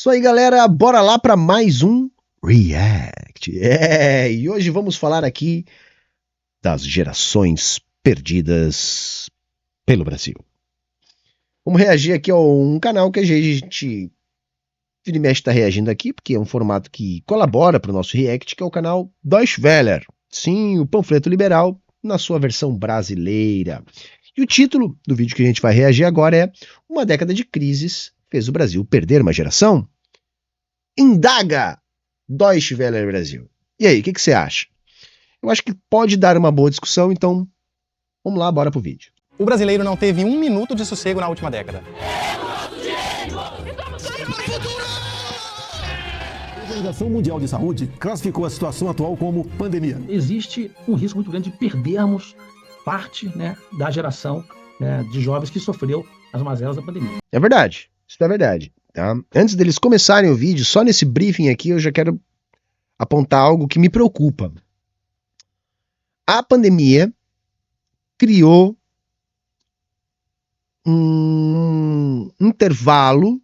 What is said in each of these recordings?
Isso aí, galera, bora lá para mais um React. E hoje vamos falar aqui das gerações perdidas pelo Brasil. Vamos reagir aqui a um canal que a gente vira e mexe está reagindo aqui, porque é um formato que colabora para o nosso React, que é o canal Deutsche Welle. Sim, o panfleto liberal na sua versão brasileira. E o título do vídeo que a gente vai reagir agora é Uma década de crises fez o Brasil perder uma geração? Indaga Deutsche Welle Brasil. E aí, o que você acha? Eu acho que pode dar uma boa discussão, então vamos lá, bora pro vídeo. O brasileiro não teve um minuto de sossego na última década. A Organização Mundial de Saúde classificou a situação atual como pandemia. Existe um risco muito grande de perdermos parte, da geração de jovens que sofreu as mazelas da pandemia. É verdade, isso é verdade. Tá? Antes deles começarem o vídeo, só nesse briefing aqui eu já quero apontar algo que me preocupa. A pandemia criou um intervalo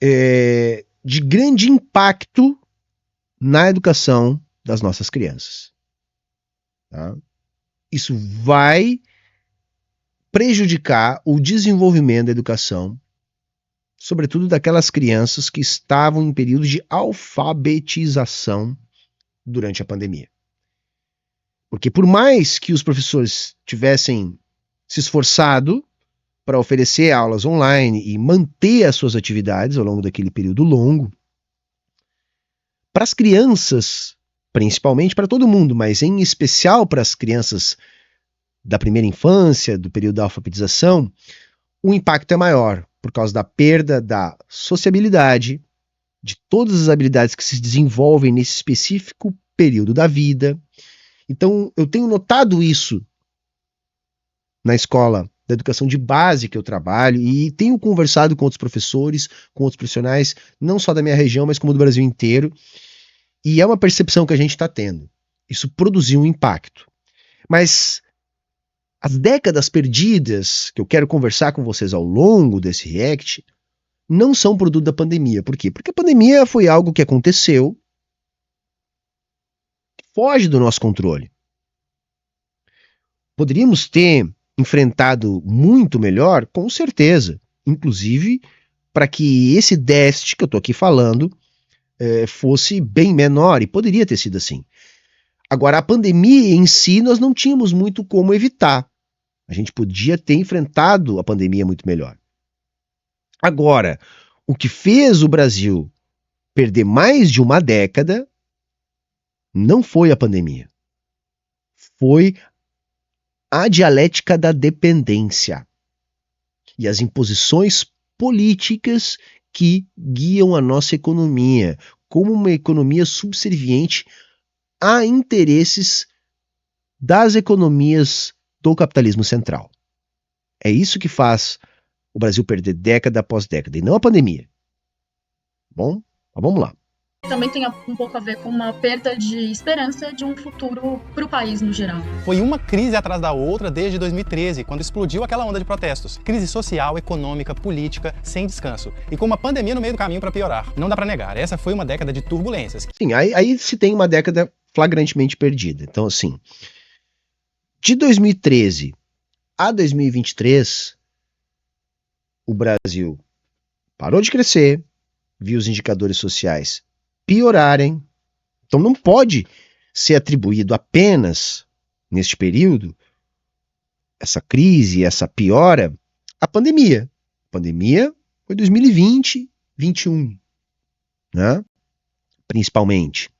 de grande impacto na educação das nossas crianças. Tá? Isso vai prejudicar o desenvolvimento da educação, sobretudo daquelas crianças que estavam em período de alfabetização durante a pandemia. Porque por mais que os professores tivessem se esforçado para oferecer aulas online e manter as suas atividades ao longo daquele período longo, para as crianças, principalmente para todo mundo, mas em especial para as crianças da primeira infância, do período da alfabetização, o impacto é maior, por causa da perda da sociabilidade, de todas as habilidades que se desenvolvem nesse específico período da vida. Então, eu tenho notado isso na escola da educação de base que eu trabalho e tenho conversado com outros professores, com outros profissionais, não só da minha região, mas como do Brasil inteiro. E é uma percepção que a gente está tendo. Isso produziu um impacto. Mas as décadas perdidas que eu quero conversar com vocês ao longo desse React não são produto da pandemia. Por quê? Porque a pandemia foi algo que aconteceu, que foge do nosso controle. Poderíamos ter enfrentado muito melhor, com certeza. Inclusive, para que esse déficit que eu estou aqui falando fosse bem menor, e poderia ter sido assim. Agora, a pandemia em si, nós não tínhamos muito como evitar. A gente podia ter enfrentado a pandemia muito melhor. Agora, o que fez o Brasil perder mais de uma década não foi a pandemia. Foi a dialética da dependência e as imposições políticas que guiam a nossa economia como uma economia subserviente a interesses das economias do capitalismo central. É isso que faz o Brasil perder década após década, e não a pandemia. Bom, mas vamos lá. Também tem um pouco a ver com uma perda de esperança de um futuro para o país no geral. Foi uma crise atrás da outra desde 2013, quando explodiu aquela onda de protestos. Crise social, econômica, política, sem descanso. E com uma pandemia no meio do caminho para piorar. Não dá para negar, essa foi uma década de turbulências. Sim, aí se tem uma década flagrantemente perdida. Então, assim, de 2013 a 2023, o Brasil parou de crescer, viu os indicadores sociais piorarem. Então não pode ser atribuído apenas neste período essa crise, essa piora, à pandemia. A pandemia foi 2020, 2021, né? Principalmente.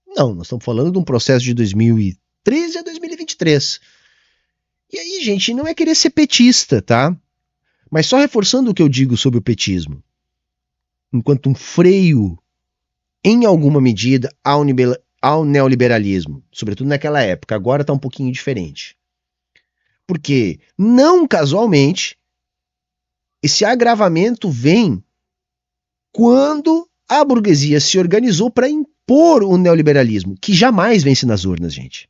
Não, nós estamos falando de um processo de 2013 a 2023. E aí, gente, não é querer ser petista, tá? Mas só reforçando o que eu digo sobre o petismo. Enquanto um freio, em alguma medida, ao neoliberalismo, sobretudo naquela época. Agora está um pouquinho diferente. Porque, não casualmente, esse agravamento vem quando a burguesia se organizou para impor o neoliberalismo, que jamais vence nas urnas, gente.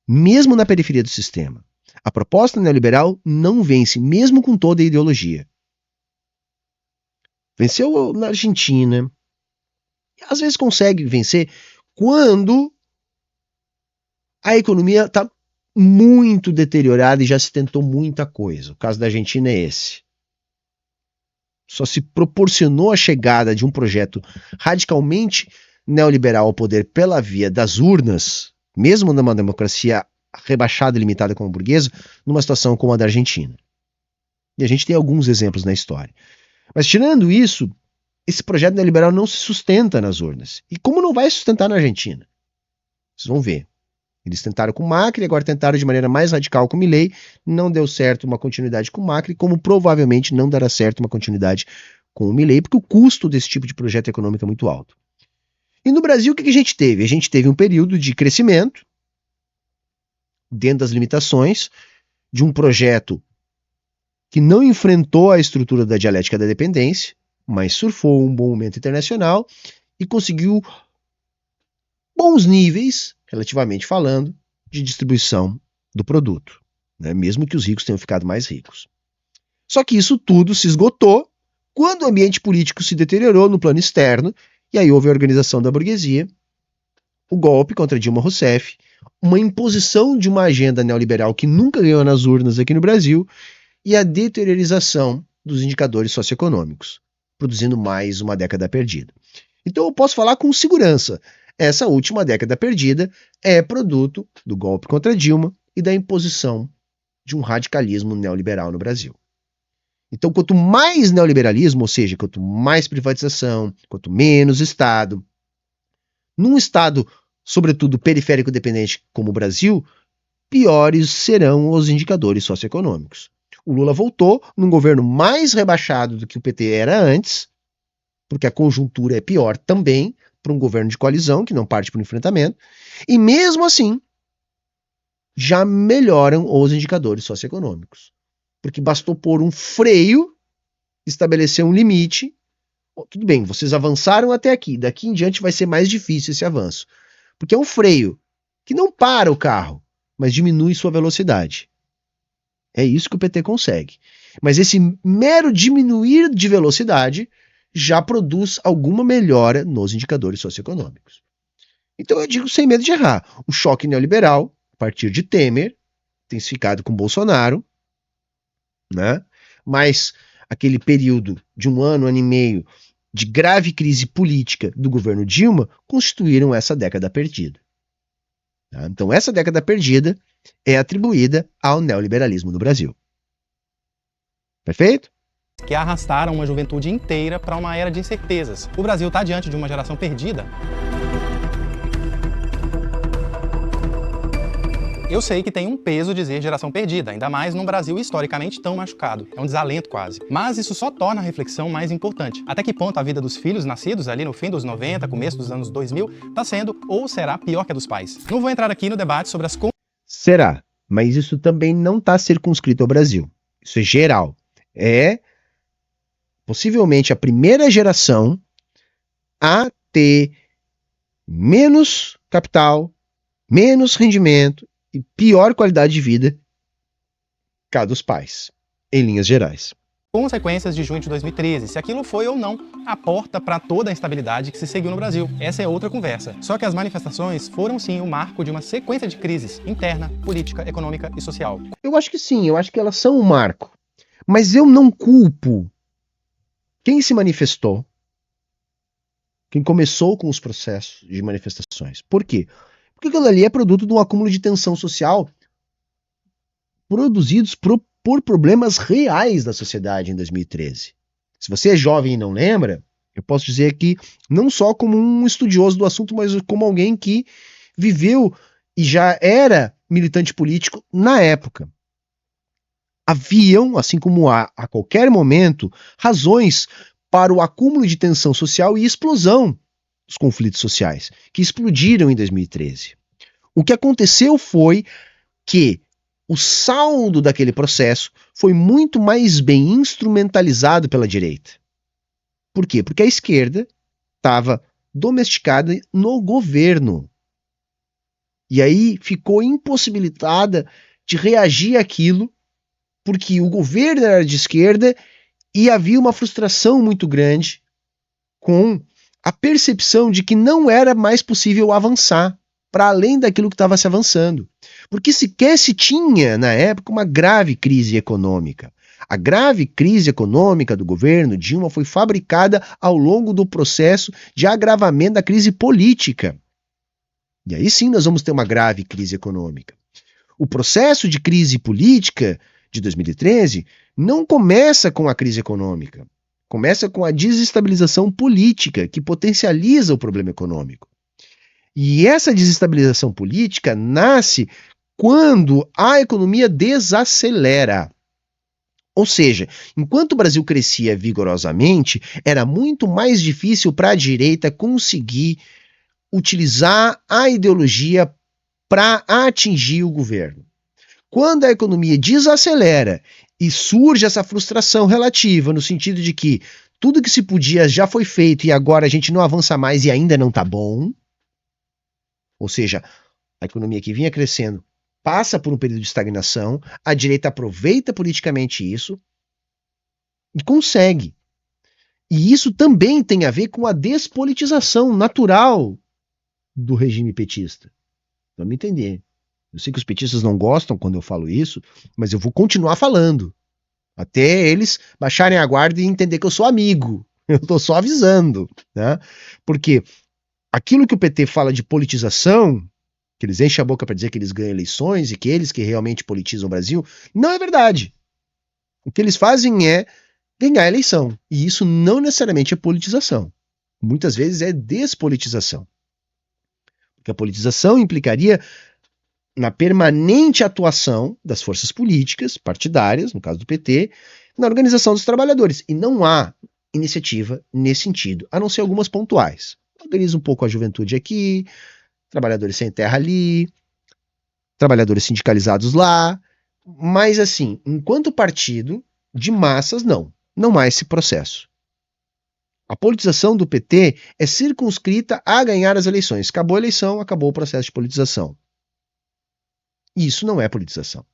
Mesmo na periferia do sistema. A proposta neoliberal não vence, mesmo com toda a ideologia. venceu na Argentina, às vezes consegue vencer quando a economia está muito deteriorada e já se tentou muita coisa. O caso da Argentina é esse. Só se proporcionou a chegada de um projeto radicalmente neoliberal ao poder pela via das urnas, mesmo numa democracia rebaixada e limitada como a burguesa, numa situação como a da Argentina. E a gente tem alguns exemplos na história. Mas tirando isso, esse projeto neoliberal não se sustenta nas urnas. E como não vai sustentar na Argentina? Vocês vão ver. Eles tentaram com o Macri, agora tentaram de maneira mais radical com o Milei, não deu certo uma continuidade com o Macri, como provavelmente não dará certo uma continuidade com o Milei, porque o custo desse tipo de projeto econômico é muito alto. E no Brasil, o que a gente teve? A gente teve um período de crescimento, dentro das limitações, de um projeto que não enfrentou a estrutura da dialética da dependência, mas surfou um bom momento internacional e conseguiu bons níveis, relativamente falando, de distribuição do produto, né? Mesmo que os ricos tenham ficado mais ricos. Só que isso tudo se esgotou quando o ambiente político se deteriorou no plano externo, e aí houve a organização da burguesia, o golpe contra Dilma Rousseff, uma imposição de uma agenda neoliberal que nunca ganhou nas urnas aqui no Brasil, e a deteriorização dos indicadores socioeconômicos, produzindo mais uma década perdida. Então eu posso falar com segurança, essa última década perdida é produto do golpe contra Dilma e da imposição de um radicalismo neoliberal no Brasil. Então, quanto mais neoliberalismo, ou seja, quanto mais privatização, quanto menos Estado, num Estado, sobretudo periférico dependente como o Brasil, piores serão os indicadores socioeconômicos. O Lula voltou num governo mais rebaixado do que o PT era antes, porque a conjuntura é pior também para um governo de coalizão, que não parte para o enfrentamento, e mesmo assim, já melhoram os indicadores socioeconômicos. Porque bastou pôr um freio, estabelecer um limite. Tudo bem, vocês avançaram até aqui, daqui em diante vai ser mais difícil esse avanço. Porque é um freio que não para o carro, mas diminui sua velocidade. É isso que o PT consegue. Mas esse mero diminuir de velocidade já produz alguma melhora nos indicadores socioeconômicos. Então eu digo sem medo de errar, o choque neoliberal, a partir de Temer, intensificado com Bolsonaro, né? Mas aquele período de um ano e meio de grave crise política do governo Dilma constituíram essa década perdida. Tá? Então essa década perdida é atribuída ao neoliberalismo no Brasil. Perfeito? Que arrastaram uma juventude inteira para uma era de incertezas. O Brasil está diante de uma geração perdida? Eu sei que tem um peso dizer geração perdida, ainda mais num Brasil historicamente tão machucado. É um desalento quase. Mas isso só torna a reflexão mais importante. Até que ponto a vida dos filhos nascidos ali no fim dos 90, começo dos anos 2000, está sendo ou será pior que a dos pais? Não vou entrar aqui no debate sobre as... Será, mas isso também não está circunscrito ao Brasil. Isso é geral. É possivelmente a primeira geração a ter menos capital, menos rendimento e pior qualidade de vida que a dos pais, em linhas gerais. Consequências de junho de 2013, se aquilo foi ou não a porta para toda a instabilidade que se seguiu no Brasil. Essa é outra conversa. Só que as manifestações foram sim o marco de uma sequência de crises interna, política, econômica e social. Eu acho que sim, eu acho que elas são um marco. Mas eu não culpo quem se manifestou, quem começou com os processos de manifestações. Por quê? Porque aquilo ali é produto de um acúmulo de tensão social produzidos por problemas reais da sociedade em 2013. Se você é jovem e não lembra, eu posso dizer que não só como um estudioso do assunto, mas como alguém que viveu e já era militante político na época. Haviam, assim como há a qualquer momento, razões para o acúmulo de tensão social e explosão dos conflitos sociais, que explodiram em 2013. O que aconteceu foi que o saldo daquele processo foi muito mais bem instrumentalizado pela direita. Por quê? Porque a esquerda estava domesticada no governo. E aí ficou impossibilitada de reagir àquilo, porque o governo era de esquerda E havia uma frustração muito grande com a percepção de que não era mais possível avançar para além daquilo que estava se avançando. Porque sequer se tinha, na época, uma grave crise econômica. A grave crise econômica do governo Dilma foi fabricada ao longo do processo de agravamento da crise política. E aí sim nós vamos ter uma grave crise econômica. O processo de crise política de 2013 não começa com a crise econômica. Começa com a desestabilização política, que potencializa o problema econômico. E essa desestabilização política nasce quando a economia desacelera. Ou seja, enquanto o Brasil crescia vigorosamente, era muito mais difícil para a direita conseguir utilizar a ideologia para atingir o governo. Quando a economia desacelera e surge essa frustração relativa, no sentido de que tudo que se podia já foi feito e agora a gente não avança mais e ainda não está bom, ou seja, a economia que vinha crescendo passa por um período de estagnação, a direita aproveita politicamente isso e consegue. E isso também tem a ver com a despolitização natural do regime petista. Vamos entender. Eu sei que os petistas não gostam quando eu falo isso, mas eu vou continuar falando. Até eles baixarem a guarda e entender que eu sou amigo. Eu estou só avisando. Né? Porque aquilo que o PT fala de politização, que eles enchem a boca para dizer que eles ganham eleições e que eles que realmente politizam o Brasil, não é verdade. O que eles fazem é ganhar a eleição. E isso não necessariamente é politização. Muitas vezes é despolitização. Porque a politização implicaria na permanente atuação das forças políticas, partidárias, no caso do PT, na organização dos trabalhadores. E não há iniciativa nesse sentido, a não ser algumas pontuais. Organiza um pouco a juventude aqui, trabalhadores sem terra ali, trabalhadores sindicalizados lá, mas assim, enquanto partido de massas, não há esse processo. A politização do PT é circunscrita a ganhar as eleições. Acabou a eleição, acabou o processo de politização. Isso não é politização.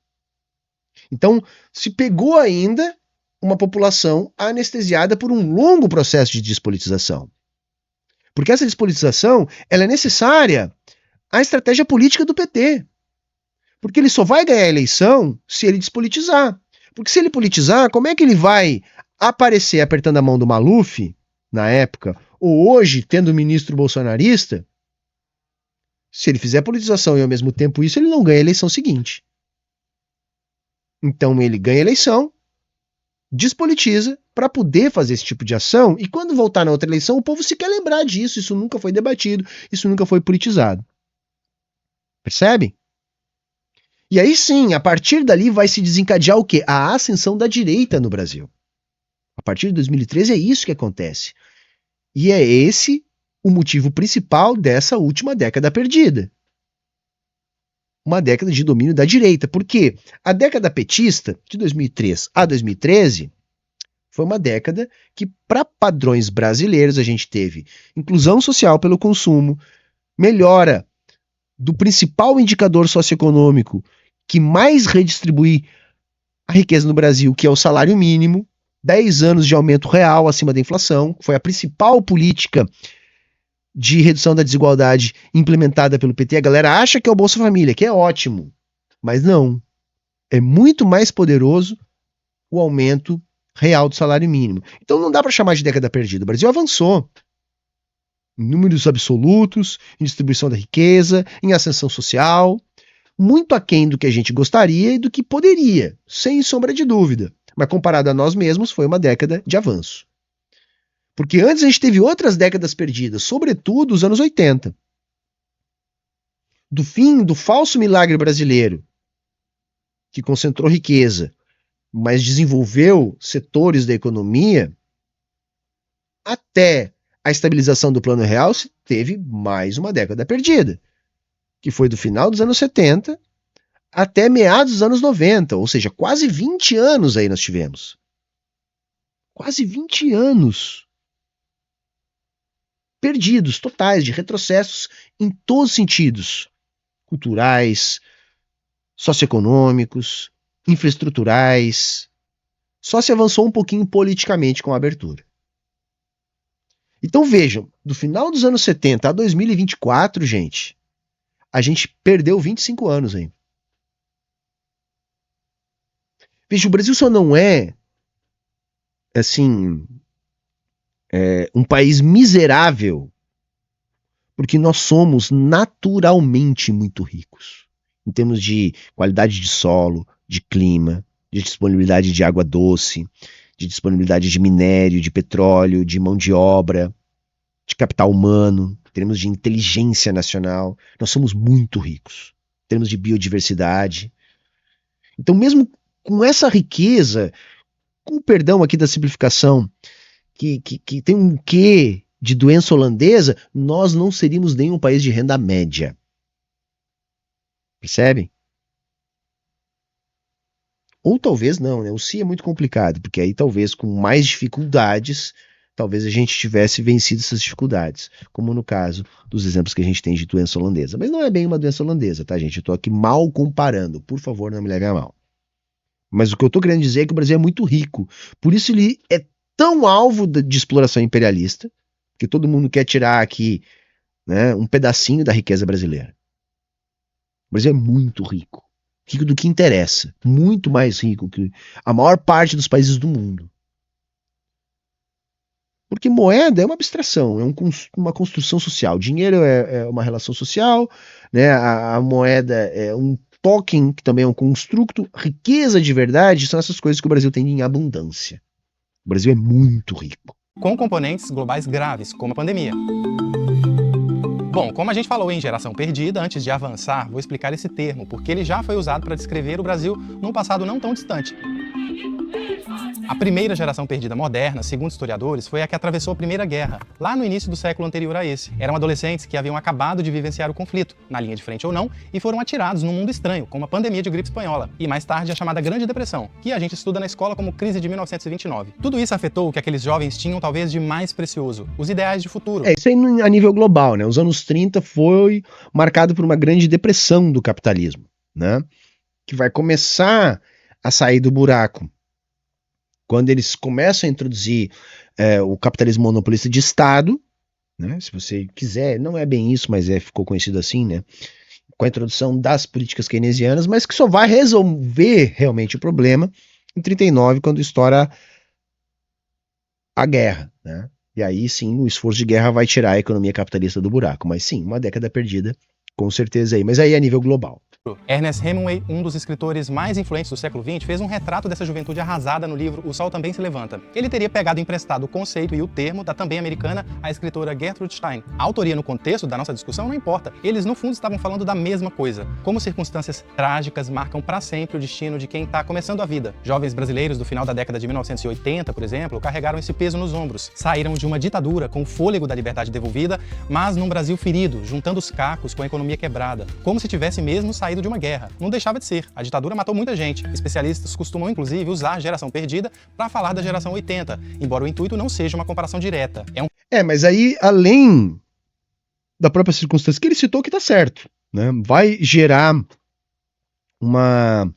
Então, se pegou ainda uma população anestesiada por um longo processo de despolitização. Porque essa despolitização, ela é necessária à estratégia política do PT. Porque ele só vai ganhar a eleição se ele despolitizar. Porque se ele politizar, como é que ele vai aparecer apertando a mão do Maluf, na época, ou hoje, tendo um ministro bolsonarista? Se ele fizer politização e ao mesmo tempo isso, ele não ganha a eleição seguinte. Então ele ganha a eleição, despolitiza para poder fazer esse tipo de ação e quando voltar na outra eleição o povo se quer lembrar disso, isso nunca foi debatido, isso nunca foi politizado. Percebem? E aí sim, a partir dali vai se desencadear o quê? A ascensão da direita no Brasil. A partir de 2013 é isso que acontece. E é esse o motivo principal dessa última década perdida. Uma década de domínio da direita. Porque a década petista, de 2003 a 2013, foi uma década que, para padrões brasileiros, a gente teve inclusão social pelo consumo, melhora do principal indicador socioeconômico que mais redistribui a riqueza no Brasil, que é o salário mínimo, 10 anos de aumento real acima da inflação, foi a principal política de redução da desigualdade implementada pelo PT. A galera acha que é o Bolsa Família, que é ótimo, mas não. É muito mais poderoso o aumento real do salário mínimo. Então não dá para chamar de década perdida. O Brasil avançou em números absolutos, em distribuição da riqueza, em ascensão social, muito aquém do que a gente gostaria e do que poderia, sem sombra de dúvida. Mas comparado a nós mesmos, foi uma década de avanço. Porque antes a gente teve outras décadas perdidas, sobretudo os anos 80. Do fim do falso milagre brasileiro, que concentrou riqueza, mas desenvolveu setores da economia, até a estabilização do Plano Real, se teve mais uma década perdida, que foi do final dos anos 70 até meados dos anos 90, ou seja, quase 20 anos aí nós tivemos. Quase 20 anos perdidos, totais, de retrocessos em todos os sentidos, culturais, socioeconômicos, infraestruturais, Só se avançou um pouquinho politicamente com a abertura. Então vejam, do final dos anos 70 a 2024, gente, a gente perdeu 25 anos aí. Veja, o Brasil só não é, assim, um país miserável porque nós somos naturalmente muito ricos. Em termos de qualidade de solo, de clima, de disponibilidade de água doce, de disponibilidade de minério, de petróleo, de mão de obra, de capital humano, em termos de inteligência nacional. Nós somos muito ricos. Em termos de biodiversidade. Então, mesmo com essa riqueza, com o perdão aqui da simplificação, que tem um quê de doença holandesa, nós não seríamos nenhum país de renda média. Percebem? Ou talvez não, né? O se é muito complicado, porque aí talvez com mais dificuldades, talvez a gente tivesse vencido essas dificuldades, como no caso dos exemplos que a gente tem de doença holandesa. Mas não é bem uma doença holandesa, tá, gente? Eu tô aqui mal comparando, por favor, não me leve a mal. Mas o que eu tô querendo dizer é que o Brasil é muito rico, por isso ele é tão alvo de exploração imperialista, que todo mundo quer tirar aqui, né, um pedacinho da riqueza brasileira. O Brasil é muito rico. Rico do que interessa. Muito mais rico que a maior parte dos países do mundo. Porque moeda é uma abstração, é uma construção social. Dinheiro é uma relação social, né? A moeda é um token, que também é um construto. Riqueza de verdade são essas coisas que o Brasil tem em abundância. O Brasil é muito rico. Com componentes globais graves, como a pandemia. Bom, como a gente falou em geração perdida, antes de avançar, vou explicar esse termo, porque ele já foi usado para descrever o Brasil num passado não tão distante. A primeira geração perdida moderna, segundo historiadores, foi a que atravessou a Primeira Guerra, lá no início do século anterior a esse. Eram adolescentes que haviam acabado de vivenciar o conflito, na linha de frente ou não, e foram atirados num mundo estranho, como a pandemia de gripe espanhola, e mais tarde a chamada Grande Depressão, que a gente estuda na escola como crise de 1929. Tudo isso afetou o que aqueles jovens tinham talvez de mais precioso, os ideais de futuro. Isso aí a nível global, né? Os anos 30 foi marcado por uma grande depressão do capitalismo, né? Que vai começar a sair do buraco. Quando eles começam a introduzir o capitalismo monopolista de Estado, né, se você quiser, não é bem isso, mas ficou conhecido assim, né, com a introdução das políticas keynesianas, mas que só vai resolver realmente o problema em 39, quando estoura a guerra, né, e aí sim o esforço de guerra vai tirar a economia capitalista do buraco, mas sim, uma década perdida, com certeza aí, mas aí a nível global. Ernest Hemingway, um dos escritores mais influentes do século XX, fez um retrato dessa juventude arrasada no livro O Sol Também Se Levanta. Ele teria pegado emprestado o conceito e o termo da também americana, a escritora Gertrude Stein. A autoria no contexto da nossa discussão não importa. Eles, no fundo, estavam falando da mesma coisa. Como circunstâncias trágicas marcam para sempre o destino de quem está começando a vida. Jovens brasileiros do final da década de 1980, por exemplo, carregaram esse peso nos ombros. Saíram de uma ditadura com o fôlego da liberdade devolvida, mas num Brasil ferido, juntando os cacos com a economia quebrada. Como se tivesse mesmo saído de uma guerra. Não deixava de ser. A ditadura matou muita gente. Especialistas costumam, inclusive, usar a geração perdida para falar da geração 80, embora o intuito não seja uma comparação direta. Mas aí, além da própria circunstância que ele citou, que tá certo, né? Vai gerar uma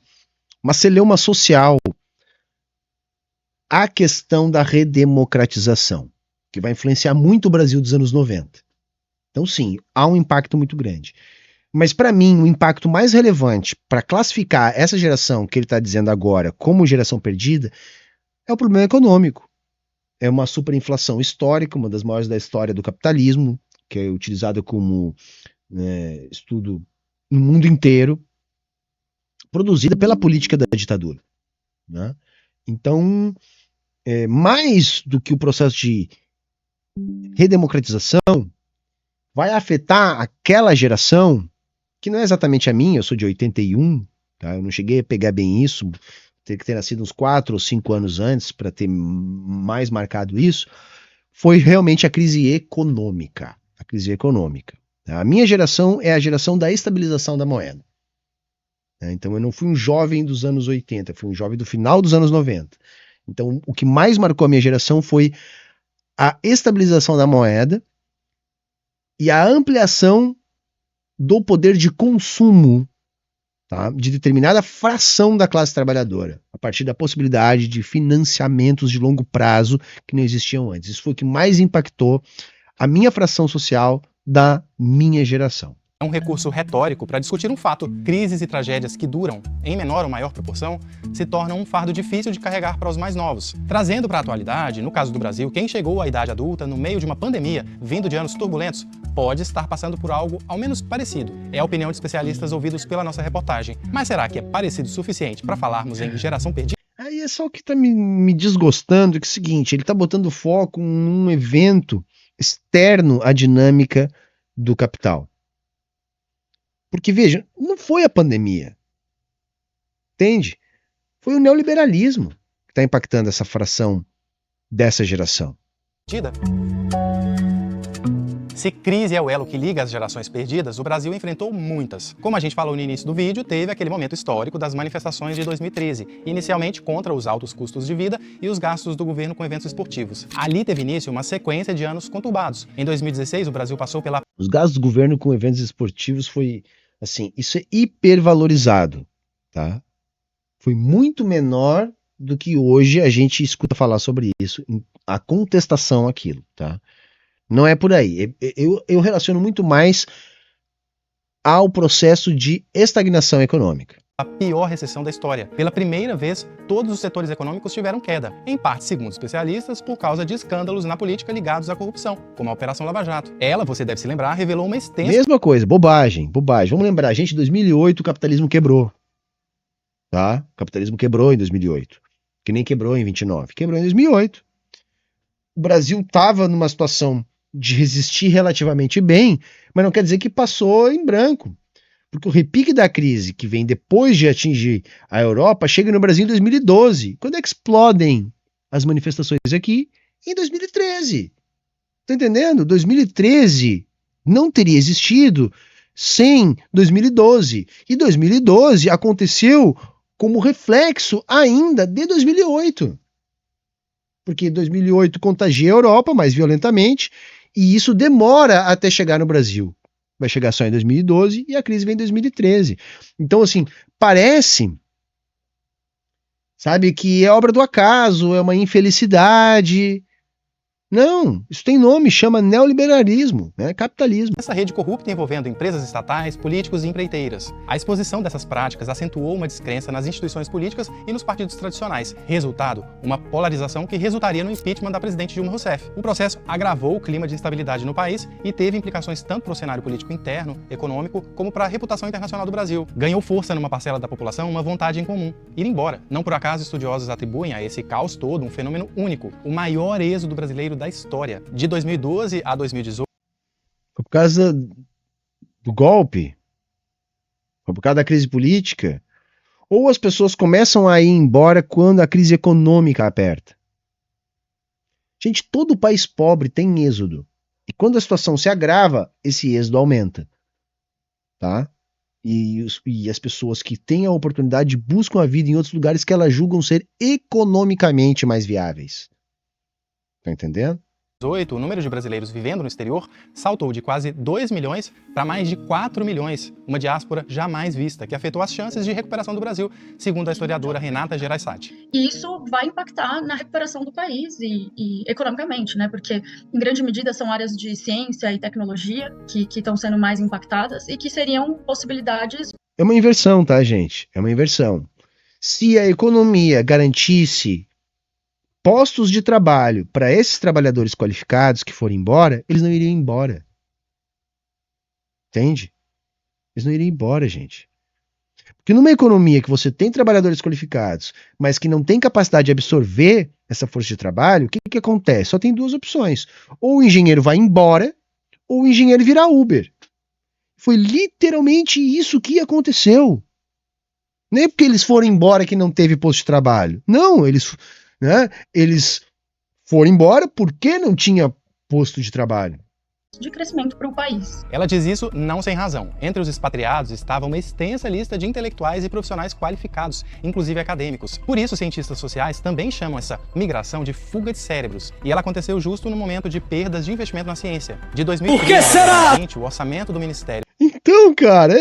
celeuma social a questão da redemocratização, que vai influenciar muito o Brasil dos anos 90. Então, sim, há um impacto muito grande. Mas, para mim, o impacto mais relevante para classificar essa geração que ele está dizendo agora como geração perdida é o problema econômico. É uma superinflação histórica, uma das maiores da história do capitalismo, que é utilizada como estudo no mundo inteiro, produzida pela política da ditadura, né? Então, mais do que o processo de redemocratização, vai afetar aquela geração que não é exatamente a minha. Eu sou de 81, tá? Eu não cheguei a pegar bem isso, teria que ter nascido uns 4 ou 5 anos antes para ter mais marcado isso. Foi realmente a crise econômica. A crise econômica. A minha geração é a geração da estabilização da moeda. Então eu não fui um jovem dos anos 80, fui um jovem do final dos anos 90. Então o que mais marcou a minha geração foi a estabilização da moeda e a ampliação do poder de consumo tá? De determinada fração da classe trabalhadora, a partir da possibilidade de financiamentos de longo prazo que não existiam antes. Isso foi o que mais impactou a minha fração social da minha geração. É um recurso retórico para discutir um fato. Crises e tragédias que duram, em menor ou maior proporção, se tornam um fardo difícil de carregar para os mais novos. Trazendo para a atualidade, no caso do Brasil, quem chegou à idade adulta no meio de uma pandemia, vindo de anos turbulentos, pode estar passando por algo ao menos parecido. É a opinião de especialistas ouvidos pela nossa reportagem. Mas será que é parecido o suficiente para falarmos em geração perdida? Aí é só o que está me desgostando, que é o seguinte, ele está botando foco num evento externo à dinâmica do capital. Porque, veja, não foi a pandemia, entende? Foi o neoliberalismo que está impactando essa fração dessa geração. Se crise é o elo que liga as gerações perdidas, o Brasil enfrentou muitas. Como a gente falou no início do vídeo, teve aquele momento histórico das manifestações de 2013, inicialmente contra os altos custos de vida e os gastos do governo com eventos esportivos. Ali teve início uma sequência de anos conturbados. Em 2016, o Brasil passou pela... Os gastos do governo com eventos esportivos foi, assim, isso é hipervalorizado, tá? Foi muito menor do que hoje a gente escuta falar sobre isso, a contestação àquilo, tá? Não é por aí. Eu relaciono muito mais ao processo de estagnação econômica. A pior recessão da história. Pela primeira vez, todos os setores econômicos tiveram queda, em parte, segundo especialistas, por causa de escândalos na política ligados à corrupção, como a Operação Lava Jato. Ela, você deve se lembrar, revelou uma extensa... Mesma coisa, bobagem. Vamos lembrar, gente, em 2008 o capitalismo quebrou. Tá? O capitalismo quebrou em 2008. Que nem quebrou em 29. Quebrou em 2008. O Brasil estava numa situação de resistir relativamente bem, mas não quer dizer que passou em branco. Porque o repique da crise, que vem depois de atingir a Europa, chega no Brasil em 2012. Quando é que explodem as manifestações aqui? Em 2013. Tá entendendo? 2013 não teria existido sem 2012. E 2012 aconteceu como reflexo ainda de 2008. Porque 2008 contagia a Europa mais violentamente, e isso demora até chegar no Brasil. Vai chegar só em 2012 e a crise vem em 2013. Então, assim, parece, sabe, que é obra do acaso, é uma infelicidade. Não, isso tem nome, chama neoliberalismo, né? Capitalismo. Essa rede corrupta envolvendo empresas estatais, políticos e empreiteiras. A exposição dessas práticas acentuou uma descrença nas instituições políticas e nos partidos tradicionais. Resultado, uma polarização que resultaria no impeachment da presidente Dilma Rousseff. O processo agravou o clima de instabilidade no país e teve implicações tanto para o cenário político interno, econômico, como para a reputação internacional do Brasil. Ganhou força numa parcela da população uma vontade em comum, ir embora. Não por acaso estudiosos atribuem a esse caos todo um fenômeno único, o maior êxodo brasileiro da história. De 2012 a 2018... Foi por causa do golpe? Foi por causa da crise política? Ou as pessoas começam a ir embora quando a crise econômica aperta? Gente, todo país pobre tem êxodo. E quando a situação se agrava, esse êxodo aumenta. Tá? E as pessoas que têm a oportunidade buscam a vida em outros lugares que elas julgam ser economicamente mais viáveis. Tá entendendo? O número de brasileiros vivendo no exterior saltou de quase 2 milhões para mais de 4 milhões, uma diáspora jamais vista, que afetou as chances de recuperação do Brasil, segundo a historiadora Renata Gereissati. E isso vai impactar na recuperação do país e economicamente, né? Porque, em grande medida, são áreas de ciência e tecnologia que estão sendo mais impactadas e que seriam possibilidades... É uma inversão, tá, gente? É uma inversão. Se a economia garantisse postos de trabalho para esses trabalhadores qualificados que forem embora, eles não iriam embora. Entende? Eles não iriam embora, gente. Porque numa economia que você tem trabalhadores qualificados, mas que não tem capacidade de absorver essa força de trabalho, o que acontece? Só tem duas opções. Ou o engenheiro vai embora, ou o engenheiro vira Uber. Foi literalmente isso que aconteceu. Nem porque eles foram embora que não teve posto de trabalho. Não, eles foram embora porque não tinha posto de trabalho. De crescimento para o país. Ela diz isso não sem razão. Entre os expatriados estava uma extensa lista de intelectuais e profissionais qualificados, inclusive acadêmicos. Por isso, cientistas sociais também chamam essa migração de fuga de cérebros. E ela aconteceu justo no momento de perdas de investimento na ciência. De 2030 a 2020, o orçamento do Ministério... Então, cara,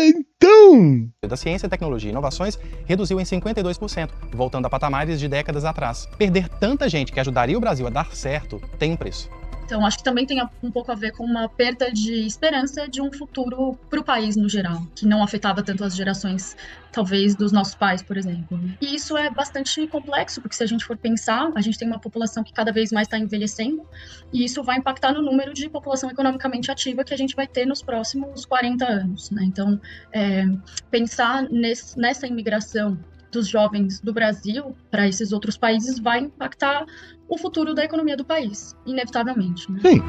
da ciência, tecnologia e inovações reduziu em 52%, voltando a patamares de décadas atrás. Perder tanta gente que ajudaria o Brasil a dar certo tem um preço. Então, acho que também tem um pouco a ver com uma perda de esperança de um futuro para o país no geral, que não afetava tanto as gerações, talvez, dos nossos pais, por exemplo. E isso é bastante complexo, porque se a gente for pensar, a gente tem uma população que cada vez mais está envelhecendo, e isso vai impactar no número de população economicamente ativa que a gente vai ter nos próximos 40 anos, né? Então, pensar nessa imigração dos jovens do Brasil para esses outros países vai impactar o futuro da economia do país, inevitavelmente. Né? Sim.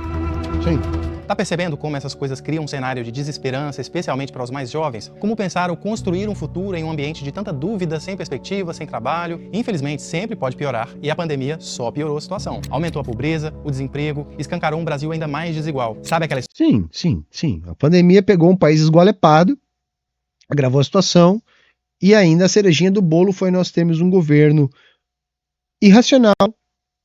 Tá percebendo como essas coisas criam um cenário de desesperança, especialmente para os mais jovens? Como pensar ou construir um futuro em um ambiente de tanta dúvida, sem perspectiva, sem trabalho? Infelizmente, sempre pode piorar, e a pandemia só piorou a situação. Aumentou a pobreza, o desemprego, escancarou um Brasil ainda mais desigual. Sabe aquela Sim. A pandemia pegou um país esgoelepado, agravou a situação, e ainda a cerejinha do bolo foi nós termos um governo irracional,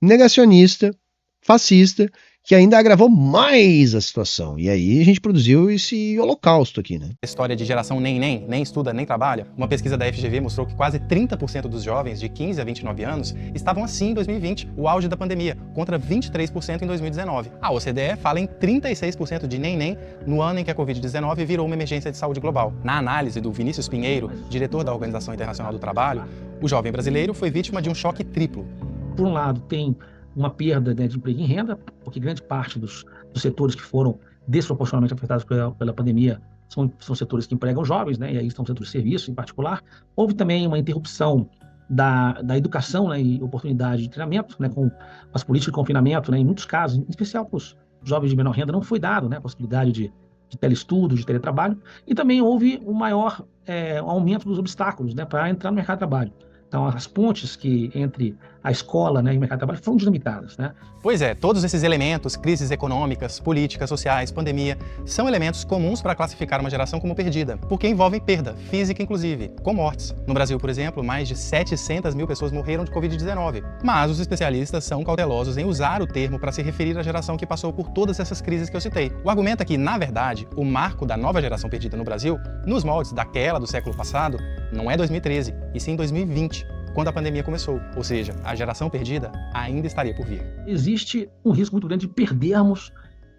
negacionista, fascista, que ainda agravou mais a situação. E aí a gente produziu esse holocausto aqui, né? história de geração nem estuda, nem trabalha? Uma pesquisa da FGV mostrou que quase 30% dos jovens de 15 a 29 anos estavam assim em 2020, o auge da pandemia, contra 23% em 2019. A OCDE fala em 36% de nem no ano em que a Covid-19 virou uma emergência de saúde global. Na análise do Vinícius Pinheiro, diretor da Organização Internacional do Trabalho, o jovem brasileiro foi vítima de um choque triplo. Por um lado, tem uma perda, né, de emprego e renda, porque grande parte dos setores que foram desproporcionalmente afetados pela pandemia são setores que empregam jovens, né, e aí estão setores de serviço em particular. Houve também uma interrupção da educação, né, e oportunidade de treinamento, né, com as políticas de confinamento, né, em muitos casos, em especial para os jovens de menor renda, não foi dado, né, a possibilidade de teleestudo, de teletrabalho, e também houve um maior aumento dos obstáculos, né, para entrar no mercado de trabalho. Então, as pontes entre a escola, né, e o mercado de trabalho foram dinamitadas, né? Pois é, todos esses elementos, crises econômicas, políticas, sociais, pandemia, são elementos comuns para classificar uma geração como perdida, porque envolvem perda, física inclusive, com mortes. No Brasil, por exemplo, mais de 700 mil pessoas morreram de Covid-19. Mas os especialistas são cautelosos em usar o termo para se referir à geração que passou por todas essas crises que eu citei. O argumento é que, na verdade, o marco da nova geração perdida no Brasil, nos moldes daquela do século passado, não é 2013, e sim 2020. Quando a pandemia começou, ou seja, a geração perdida ainda estaria por vir. Existe um risco muito grande de perdermos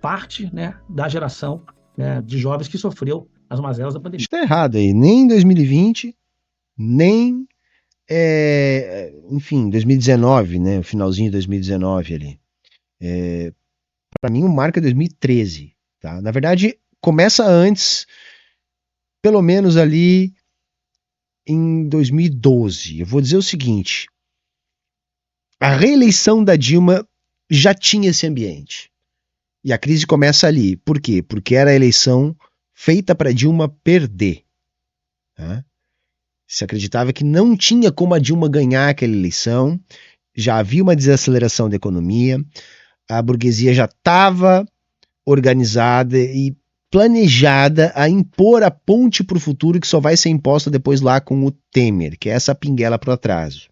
parte, né, da geração, né, de jovens que sofreu as mazelas da pandemia. Está errado aí, nem em 2020, nem, enfim, 2019, né, o finalzinho de 2019 ali. Para mim o marco é 2013, tá? Na verdade, começa antes, pelo menos ali em 2012. Eu vou dizer o seguinte: a reeleição da Dilma já tinha esse ambiente. E a crise começa ali. Por quê? Porque era a eleição feita para Dilma perder. Tá? Se acreditava que não tinha como a Dilma ganhar aquela eleição. Já havia uma desaceleração da economia. A burguesia já estava organizada e planejada a impor a ponte para o futuro que só vai ser imposta depois lá com o Temer, que é essa pinguela para o atraso.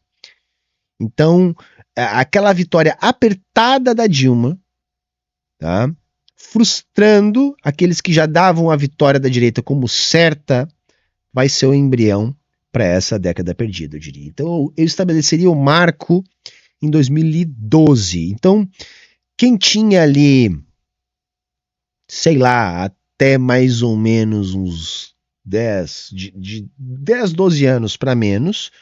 Então, aquela vitória apertada da Dilma, tá, frustrando aqueles que já davam a vitória da direita como certa, vai ser o embrião para essa década perdida, eu diria. Então, eu estabeleceria o marco em 2012. Então, quem tinha ali, sei lá, até mais ou menos uns 10, 12 anos para menos,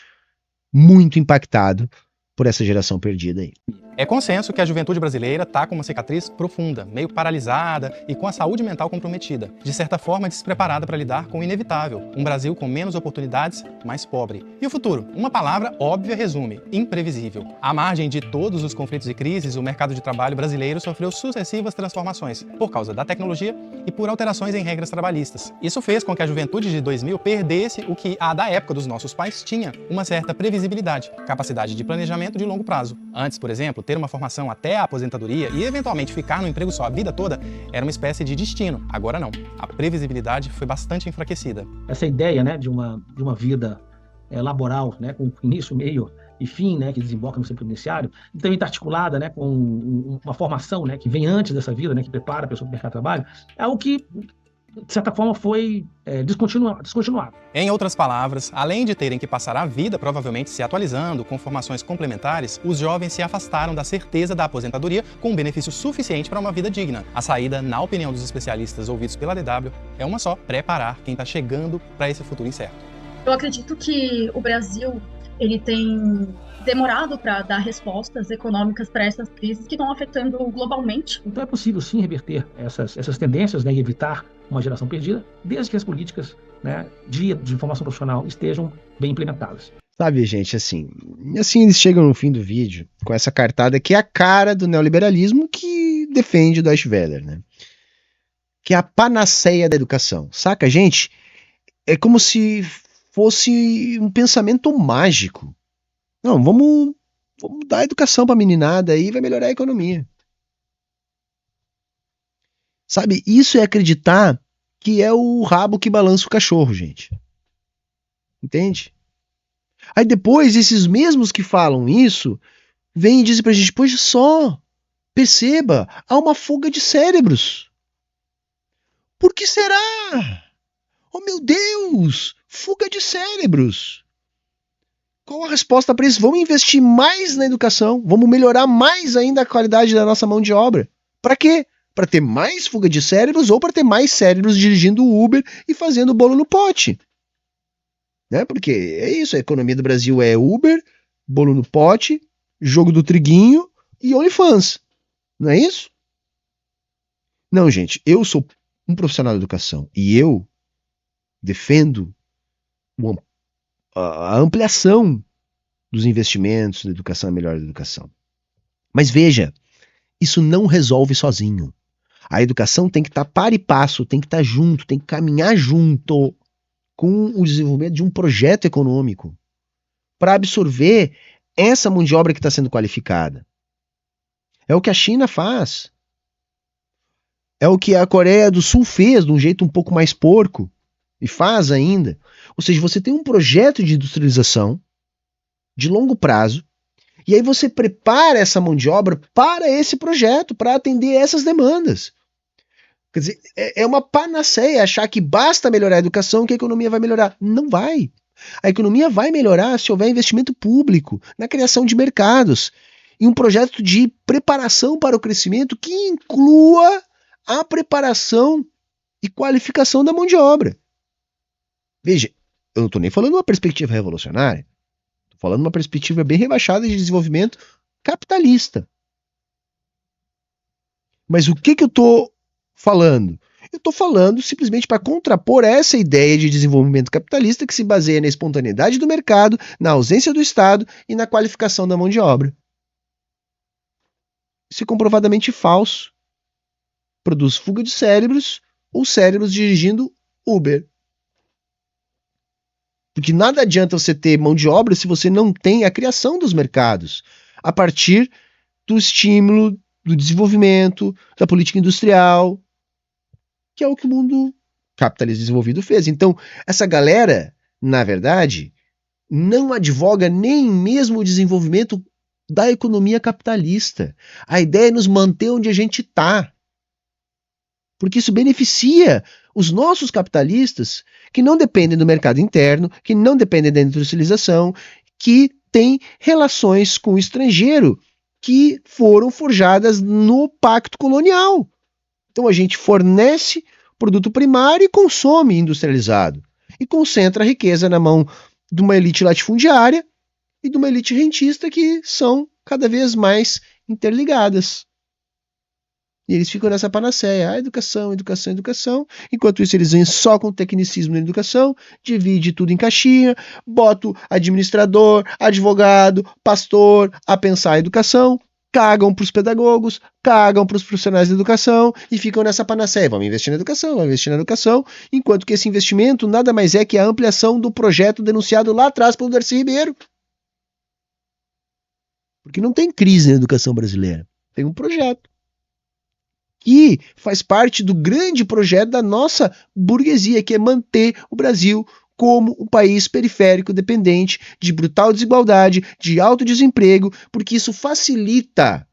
muito impactado por essa geração perdida aí. É consenso que a juventude brasileira está com uma cicatriz profunda, meio paralisada e com a saúde mental comprometida, de certa forma despreparada para lidar com o inevitável, um Brasil com menos oportunidades, mais pobre. E o futuro? Uma palavra óbvia resume: imprevisível. À margem de todos os conflitos e crises, o mercado de trabalho brasileiro sofreu sucessivas transformações, por causa da tecnologia e por alterações em regras trabalhistas. Isso fez com que a juventude de 2000 perdesse o que a da época dos nossos pais tinha, uma certa previsibilidade, capacidade de planejamento de longo prazo. Antes, por exemplo, ter uma formação até a aposentadoria e eventualmente ficar no emprego só a vida toda era uma espécie de destino. Agora não. A previsibilidade foi bastante enfraquecida. Essa ideia, né, de uma vida laboral, né, com início, meio e fim, né, que desemboca no sistema previdenciário, e também está articulada, né, com uma formação, né, que vem antes dessa vida, né, que prepara a pessoa para o mercado de trabalho, é algo que de certa forma, foi descontinuado. Em outras palavras, além de terem que passar a vida provavelmente se atualizando com formações complementares, os jovens se afastaram da certeza da aposentadoria com um benefício suficiente para uma vida digna. A saída, na opinião dos especialistas ouvidos pela DW, é uma só: preparar quem está chegando para esse futuro incerto. Eu acredito que o Brasil ele tem demorado para dar respostas econômicas para essas crises que estão afetando globalmente. Então é possível sim reverter essas tendências, né, e evitar uma geração perdida, desde que as políticas, né, de formação profissional estejam bem implementadas. Sabe, gente, assim eles chegam no fim do vídeo com essa cartada que é a cara do neoliberalismo que defende o Deutsche Welle, né? Que é a panaceia da educação. Saca, gente? É como se fosse um pensamento mágico. Não, vamos dar educação pra meninada aí, vai melhorar a economia. Sabe, isso é acreditar que é o rabo que balança o cachorro, gente. Entende? Aí depois, esses mesmos que falam isso, vêm e dizem pra gente, pois só, perceba, há uma fuga de cérebros. Por que será? Oh meu Deus, fuga de cérebros. Qual a resposta para isso? Vamos investir mais na educação, vamos melhorar mais ainda a qualidade da nossa mão de obra. Para quê? Para ter mais fuga de cérebros ou para ter mais cérebros dirigindo o Uber e fazendo bolo no pote? Né? Porque é isso, a economia do Brasil é Uber, bolo no pote, jogo do triguinho e OnlyFans. Não é isso? Não, gente, eu sou um profissional da educação e eu defendo a ampliação dos investimentos na educação, a melhora da educação. Mas veja, isso não resolve sozinho. A educação tem que estar par e passo, tem que estar junto, tem que caminhar junto com o desenvolvimento de um projeto econômico para absorver essa mão de obra que está sendo qualificada. É o que a China faz. É o que a Coreia do Sul fez, de um jeito um pouco mais porco, e faz ainda. Ou seja, você tem um projeto de industrialização de longo prazo, e aí você prepara essa mão de obra para esse projeto, para atender essas demandas. Quer dizer, é uma panaceia achar que basta melhorar a educação que a economia vai melhorar. Não vai. A economia vai melhorar se houver investimento público na criação de mercados e um projeto de preparação para o crescimento que inclua a preparação e qualificação da mão de obra. Veja, eu não estou nem falando uma perspectiva revolucionária. Estou falando uma perspectiva bem rebaixada de desenvolvimento capitalista. Mas o que eu estou falando? Eu estou falando simplesmente para contrapor essa ideia de desenvolvimento capitalista que se baseia na espontaneidade do mercado, na ausência do Estado e na qualificação da mão de obra. Isso é comprovadamente falso. Produz fuga de cérebros ou cérebros dirigindo Uber. Porque nada adianta você ter mão de obra se você não tem a criação dos mercados a partir do estímulo, do desenvolvimento, da política industrial, que é o que o mundo capitalista desenvolvido fez. Então, essa galera, na verdade, não advoga nem mesmo o desenvolvimento da economia capitalista. A ideia é nos manter onde a gente está. Porque isso beneficia os nossos capitalistas que não dependem do mercado interno, que não dependem da industrialização, que têm relações com o estrangeiro que foram forjadas no pacto colonial. Então a gente fornece produto primário e consome industrializado. E concentra a riqueza na mão de uma elite latifundiária e de uma elite rentista que são cada vez mais interligadas. E eles ficam nessa panaceia, educação, educação, educação. Enquanto isso, eles vêm só com tecnicismo na educação, divide tudo em caixinha, bota administrador, advogado, pastor a pensar a educação, cagam para os pedagogos, cagam para os profissionais da educação e ficam nessa panaceia. Vamos investir na educação, vamos investir na educação, enquanto que esse investimento nada mais é que a ampliação do projeto denunciado lá atrás pelo Darcy Ribeiro. Porque não tem crise na educação brasileira, tem um projeto que faz parte do grande projeto da nossa burguesia, que é manter o Brasil como um país periférico dependente de brutal desigualdade, de alto desemprego, porque isso facilita,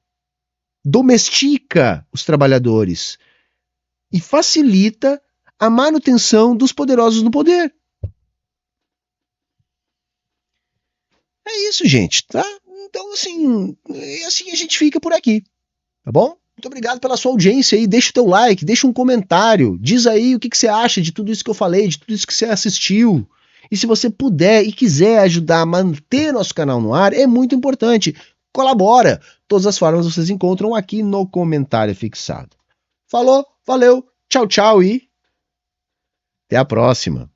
domestica os trabalhadores e facilita a manutenção dos poderosos no poder. É isso, gente, tá? Então, assim a gente fica por aqui, tá bom? Muito obrigado pela sua audiência aí, deixa o teu like, deixa um comentário, diz aí o que você acha de tudo isso que eu falei, de tudo isso que você assistiu. E se você puder e quiser ajudar a manter nosso canal no ar, é muito importante. Colabora. Todas as formas vocês encontram aqui no comentário fixado. Falou, valeu, tchau, tchau e até a próxima.